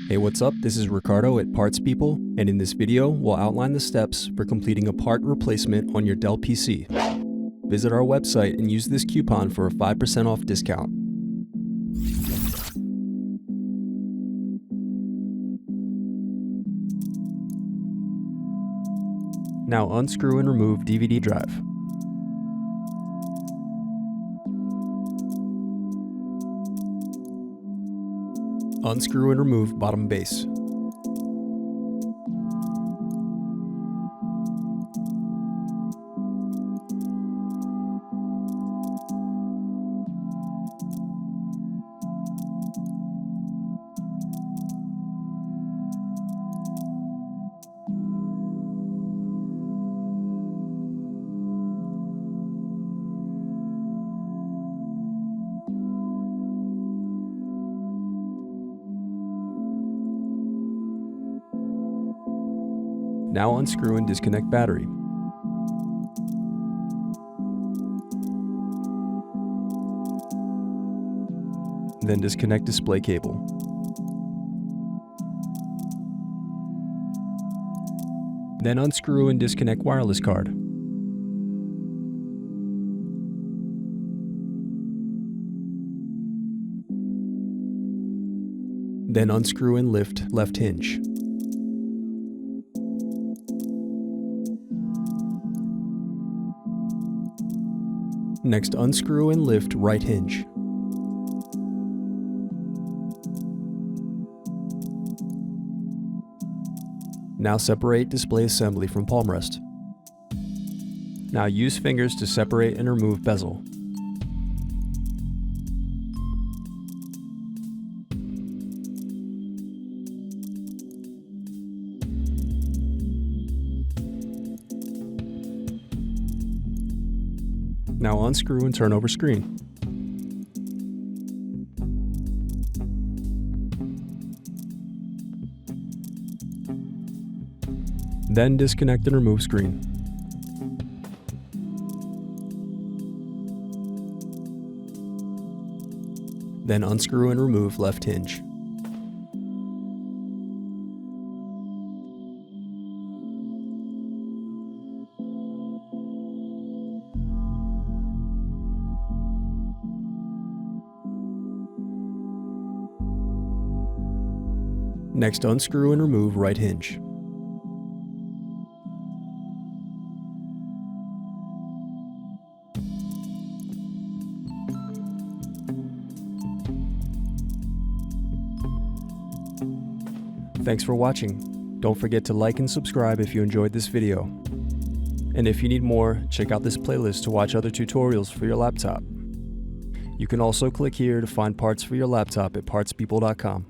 Hey, what's up? This is Ricardo at Parts People, and in this video, we'll outline the steps for completing a part replacement on your Dell PC. Visit our website and use this coupon for a 5% off discount. Now unscrew and remove DVD drive. Unscrew and remove bottom base. Now unscrew and disconnect battery. Then disconnect display cable. Then unscrew and disconnect wireless card. Then unscrew and lift left hinge. Next, unscrew and lift right hinge. Now separate display assembly from palmrest. Now use fingers to separate and remove bezel. Now unscrew and turn over screen. Then disconnect and remove screen. Then unscrew and remove left hinge. Next, unscrew and remove right hinge. Thanks for watching. Don't forget to like and subscribe if you enjoyed this video. And if you need more, check out this playlist to watch other tutorials for your laptop. You can also click here to find parts for your laptop at partspeople.com.